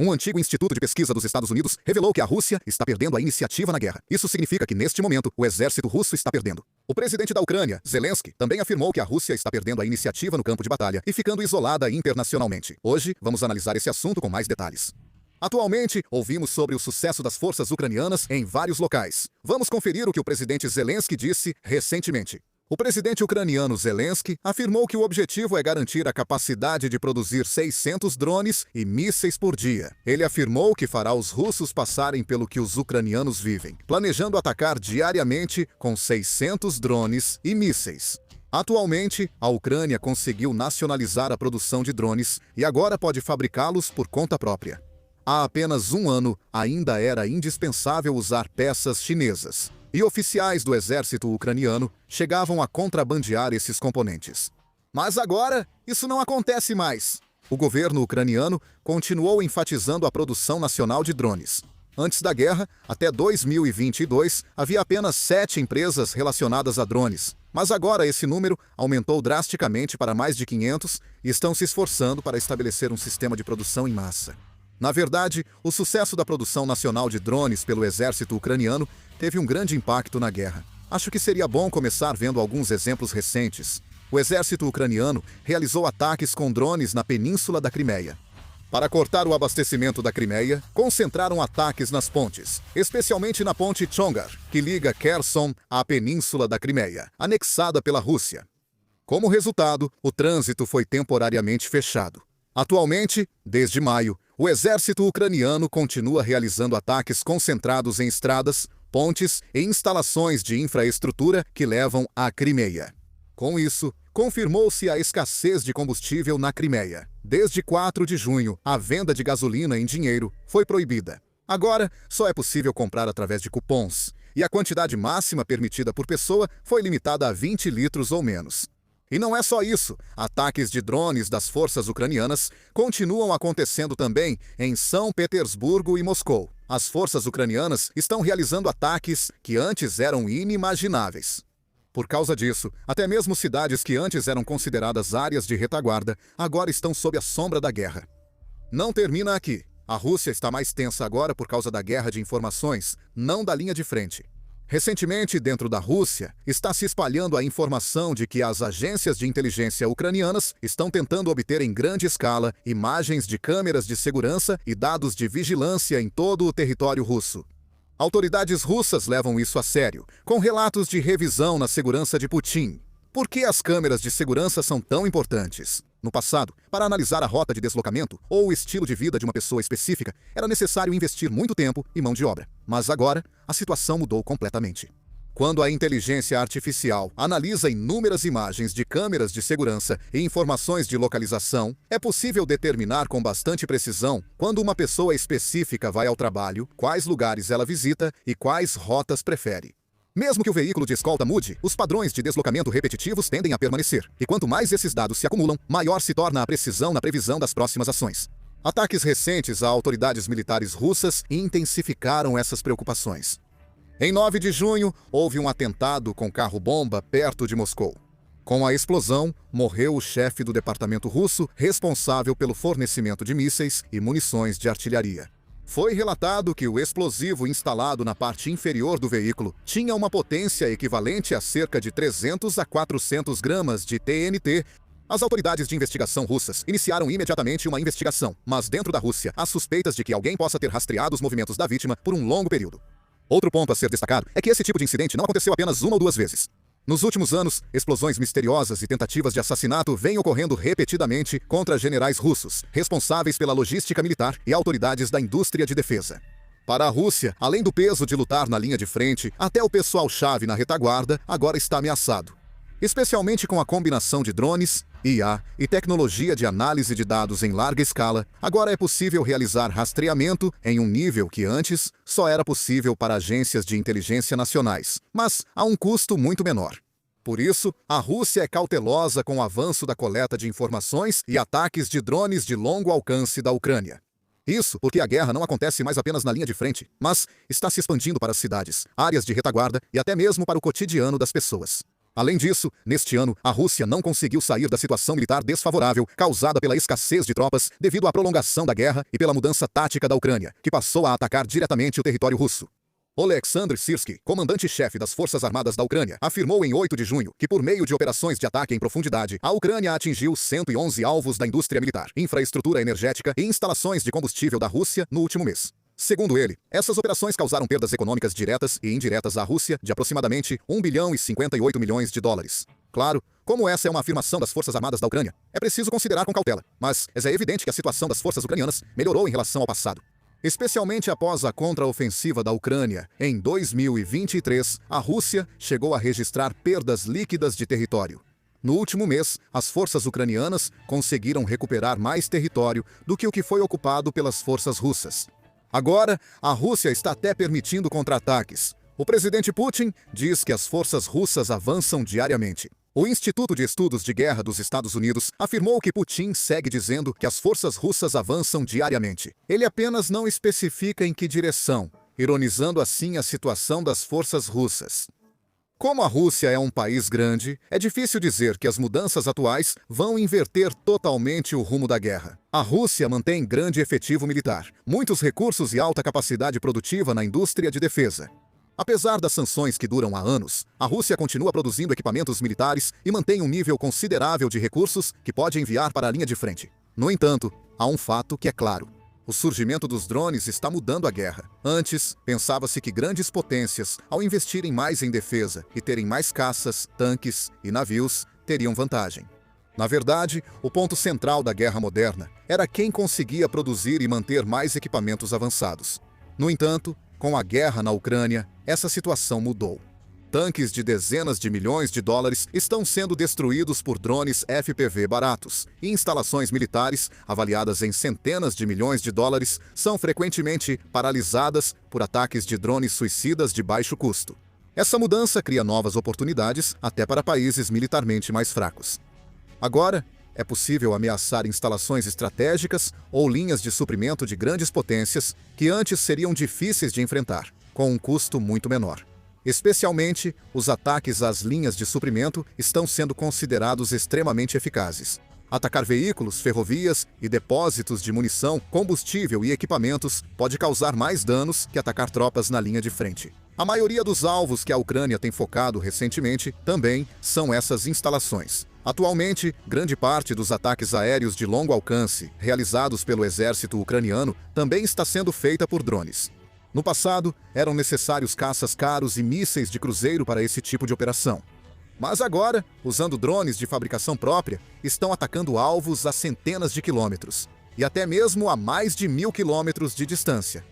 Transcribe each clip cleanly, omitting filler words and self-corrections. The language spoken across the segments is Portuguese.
Um antigo instituto de pesquisa dos Estados Unidos revelou que a Rússia está perdendo a iniciativa na guerra. Isso significa que, neste momento, o exército russo está perdendo. O presidente da Ucrânia, Zelensky, também afirmou que a Rússia está perdendo a iniciativa no campo de batalha e ficando isolada internacionalmente. Hoje, vamos analisar esse assunto com mais detalhes. Atualmente, ouvimos sobre o sucesso das forças ucranianas em vários locais. Vamos conferir o que o presidente Zelensky disse recentemente. O presidente ucraniano Zelensky afirmou que o objetivo é garantir a capacidade de produzir 600 drones e mísseis por dia. Ele afirmou que fará os russos passarem pelo que os ucranianos vivem, planejando atacar diariamente com 600 drones e mísseis. Atualmente, a Ucrânia conseguiu nacionalizar a produção de drones e agora pode fabricá-los por conta própria. Há apenas um ano, ainda era indispensável usar peças chinesas. E oficiais do exército ucraniano chegavam a contrabandear esses componentes. Mas agora, isso não acontece mais. O governo ucraniano continuou enfatizando a produção nacional de drones. Antes da guerra, até 2022, havia apenas 7 empresas relacionadas a drones. Mas agora esse número aumentou drasticamente para mais de 500 e estão se esforçando para estabelecer um sistema de produção em massa. Na verdade, o sucesso da produção nacional de drones pelo exército ucraniano teve um grande impacto na guerra. Acho que seria bom começar vendo alguns exemplos recentes. O exército ucraniano realizou ataques com drones na península da Crimeia. Para cortar o abastecimento da Crimeia, concentraram ataques nas pontes, especialmente na ponte Chongar, que liga Kherson à península da Crimeia, anexada pela Rússia. Como resultado, o trânsito foi temporariamente fechado. Atualmente, desde maio, o exército ucraniano continua realizando ataques concentrados em estradas, pontes e instalações de infraestrutura que levam à Crimeia. Com isso, confirmou-se a escassez de combustível na Crimeia. Desde 4 de junho, a venda de gasolina em dinheiro foi proibida. Agora, só é possível comprar através de cupons, e a quantidade máxima permitida por pessoa foi limitada a 20 litros ou menos. E não é só isso, ataques de drones das forças ucranianas continuam acontecendo também em São Petersburgo e Moscou. As forças ucranianas estão realizando ataques que antes eram inimagináveis. Por causa disso, até mesmo cidades que antes eram consideradas áreas de retaguarda, agora estão sob a sombra da guerra. Não termina aqui. A Rússia está mais tensa agora por causa da guerra de informações, não da linha de frente. Recentemente, dentro da Rússia, está se espalhando a informação de que as agências de inteligência ucranianas estão tentando obter em grande escala imagens de câmeras de segurança e dados de vigilância em todo o território russo. Autoridades russas levam isso a sério, com relatos de revisão na segurança de Putin. Por que as câmeras de segurança são tão importantes? No passado, para analisar a rota de deslocamento ou o estilo de vida de uma pessoa específica, era necessário investir muito tempo e mão de obra. Mas agora, a situação mudou completamente. Quando a inteligência artificial analisa inúmeras imagens de câmeras de segurança e informações de localização, é possível determinar com bastante precisão quando uma pessoa específica vai ao trabalho, quais lugares ela visita e quais rotas prefere. Mesmo que o veículo de escolta mude, os padrões de deslocamento repetitivos tendem a permanecer. E quanto mais esses dados se acumulam, maior se torna a precisão na previsão das próximas ações. Ataques recentes a autoridades militares russas intensificaram essas preocupações. Em 9 de junho, houve um atentado com carro-bomba perto de Moscou. Com a explosão, morreu o chefe do departamento russo responsável pelo fornecimento de mísseis e munições de artilharia. Foi relatado que o explosivo instalado na parte inferior do veículo tinha uma potência equivalente a cerca de 300 a 400 gramas de TNT. As autoridades de investigação russas iniciaram imediatamente uma investigação, mas dentro da Rússia há suspeitas de que alguém possa ter rastreado os movimentos da vítima por um longo período. Outro ponto a ser destacado é que esse tipo de incidente não aconteceu apenas uma ou duas vezes. Nos últimos anos, explosões misteriosas e tentativas de assassinato vêm ocorrendo repetidamente contra generais russos, responsáveis pela logística militar e autoridades da indústria de defesa. Para a Rússia, além do peso de lutar na linha de frente, até o pessoal-chave na retaguarda agora está ameaçado. Especialmente com a combinação de drones, IA e tecnologia de análise de dados em larga escala, agora é possível realizar rastreamento em um nível que antes só era possível para agências de inteligência nacionais, mas a um custo muito menor. Por isso, a Rússia é cautelosa com o avanço da coleta de informações e ataques de drones de longo alcance da Ucrânia. Isso porque a guerra não acontece mais apenas na linha de frente, mas está se expandindo para as cidades, áreas de retaguarda e até mesmo para o cotidiano das pessoas. Além disso, neste ano, a Rússia não conseguiu sair da situação militar desfavorável causada pela escassez de tropas devido à prolongação da guerra e pela mudança tática da Ucrânia, que passou a atacar diretamente o território russo. Oleksandr Syrskyi, comandante-chefe das Forças Armadas da Ucrânia, afirmou em 8 de junho que, por meio de operações de ataque em profundidade, a Ucrânia atingiu 111 alvos da indústria militar, infraestrutura energética e instalações de combustível da Rússia no último mês. Segundo ele, essas operações causaram perdas econômicas diretas e indiretas à Rússia de aproximadamente 1 bilhão e 58 milhões de dólares. Claro, como essa é uma afirmação das Forças Armadas da Ucrânia, é preciso considerar com cautela, mas é evidente que a situação das forças ucranianas melhorou em relação ao passado. Especialmente após a contraofensiva da Ucrânia, em 2023, a Rússia chegou a registrar perdas líquidas de território. No último mês, as forças ucranianas conseguiram recuperar mais território do que o que foi ocupado pelas forças russas. Agora, a Rússia está até permitindo contra-ataques. O presidente Putin diz que as forças russas avançam diariamente. O Instituto de Estudos de Guerra dos Estados Unidos afirmou que Putin segue dizendo que as forças russas avançam diariamente. Ele apenas não especifica em que direção, ironizando assim a situação das forças russas. Como a Rússia é um país grande, é difícil dizer que as mudanças atuais vão inverter totalmente o rumo da guerra. A Rússia mantém grande efetivo militar, muitos recursos e alta capacidade produtiva na indústria de defesa. Apesar das sanções que duram há anos, a Rússia continua produzindo equipamentos militares e mantém um nível considerável de recursos que pode enviar para a linha de frente. No entanto, há um fato que é claro. O surgimento dos drones está mudando a guerra. Antes, pensava-se que grandes potências, ao investirem mais em defesa e terem mais caças, tanques e navios, teriam vantagem. Na verdade, o ponto central da guerra moderna era quem conseguia produzir e manter mais equipamentos avançados. No entanto, com a guerra na Ucrânia, essa situação mudou. Tanques de dezenas de milhões de dólares estão sendo destruídos por drones FPV baratos, e instalações militares, avaliadas em centenas de milhões de dólares, são frequentemente paralisadas por ataques de drones suicidas de baixo custo. Essa mudança cria novas oportunidades até para países militarmente mais fracos. Agora, é possível ameaçar instalações estratégicas ou linhas de suprimento de grandes potências que antes seriam difíceis de enfrentar, com um custo muito menor. Especialmente, os ataques às linhas de suprimento estão sendo considerados extremamente eficazes. Atacar veículos, ferrovias e depósitos de munição, combustível e equipamentos pode causar mais danos que atacar tropas na linha de frente. A maioria dos alvos que a Ucrânia tem focado recentemente também são essas instalações. Atualmente, grande parte dos ataques aéreos de longo alcance, realizados pelo exército ucraniano, também está sendo feita por drones. No passado, eram necessários caças caros e mísseis de cruzeiro para esse tipo de operação. Mas agora, usando drones de fabricação própria, estão atacando alvos a centenas de quilômetros, e até mesmo a mais de 1.000 quilômetros de distância.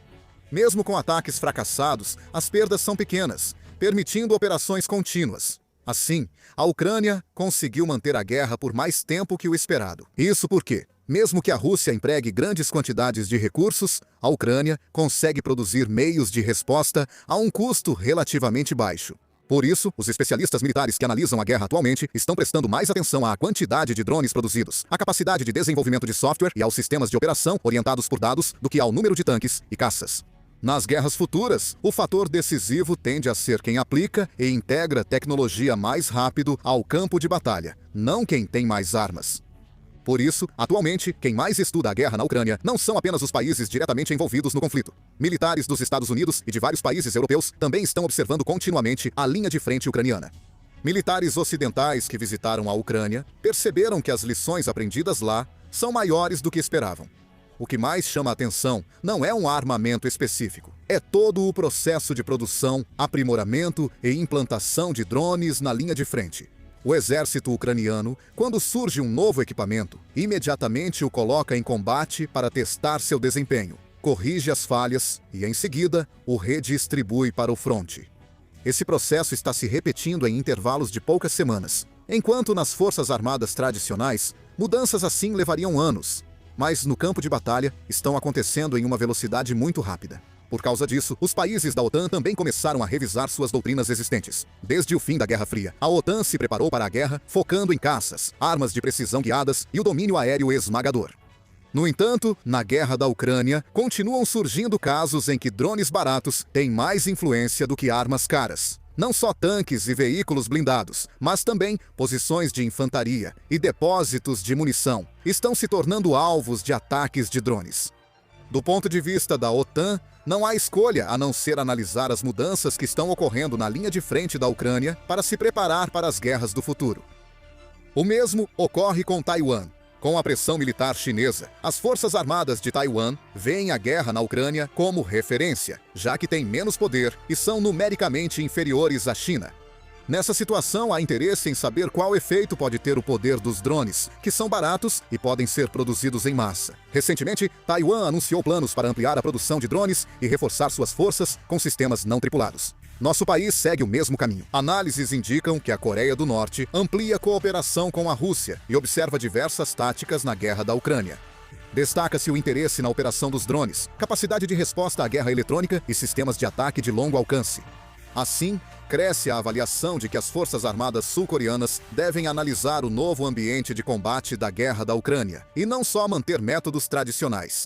Mesmo com ataques fracassados, as perdas são pequenas, permitindo operações contínuas. Assim, a Ucrânia conseguiu manter a guerra por mais tempo que o esperado. Isso porque, mesmo que a Rússia empregue grandes quantidades de recursos, a Ucrânia consegue produzir meios de resposta a um custo relativamente baixo. Por isso, os especialistas militares que analisam a guerra atualmente estão prestando mais atenção à quantidade de drones produzidos, à capacidade de desenvolvimento de software e aos sistemas de operação orientados por dados do que ao número de tanques e caças. Nas guerras futuras, o fator decisivo tende a ser quem aplica e integra tecnologia mais rápido ao campo de batalha, não quem tem mais armas. Por isso, atualmente, quem mais estuda a guerra na Ucrânia não são apenas os países diretamente envolvidos no conflito. Militares dos Estados Unidos e de vários países europeus também estão observando continuamente a linha de frente ucraniana. Militares ocidentais que visitaram a Ucrânia perceberam que as lições aprendidas lá são maiores do que esperavam. O que mais chama a atenção não é um armamento específico, é todo o processo de produção, aprimoramento e implantação de drones na linha de frente. O exército ucraniano, quando surge um novo equipamento, imediatamente o coloca em combate para testar seu desempenho, corrige as falhas e, em seguida, o redistribui para o fronte. Esse processo está se repetindo em intervalos de poucas semanas, enquanto nas forças armadas tradicionais, mudanças assim levariam anos. Mas no campo de batalha estão acontecendo em uma velocidade muito rápida. Por causa disso, os países da OTAN também começaram a revisar suas doutrinas existentes. Desde o fim da Guerra Fria, a OTAN se preparou para a guerra focando em caças, armas de precisão guiadas e o domínio aéreo esmagador. No entanto, na guerra da Ucrânia, continuam surgindo casos em que drones baratos têm mais influência do que armas caras. Não só tanques e veículos blindados, mas também posições de infantaria e depósitos de munição estão se tornando alvos de ataques de drones. Do ponto de vista da OTAN, não há escolha a não ser analisar as mudanças que estão ocorrendo na linha de frente da Ucrânia para se preparar para as guerras do futuro. O mesmo ocorre com Taiwan. Com a pressão militar chinesa, as Forças Armadas de Taiwan veem a guerra na Ucrânia como referência, já que têm menos poder e são numericamente inferiores à China. Nessa situação, há interesse em saber qual efeito pode ter o poder dos drones, que são baratos e podem ser produzidos em massa. Recentemente, Taiwan anunciou planos para ampliar a produção de drones e reforçar suas forças com sistemas não tripulados. Nosso país segue o mesmo caminho. Análises indicam que a Coreia do Norte amplia a cooperação com a Rússia e observa diversas táticas na guerra da Ucrânia. Destaca-se o interesse na operação dos drones, capacidade de resposta à guerra eletrônica e sistemas de ataque de longo alcance. Assim, cresce a avaliação de que as Forças Armadas sul-coreanas devem analisar o novo ambiente de combate da guerra da Ucrânia e não só manter métodos tradicionais.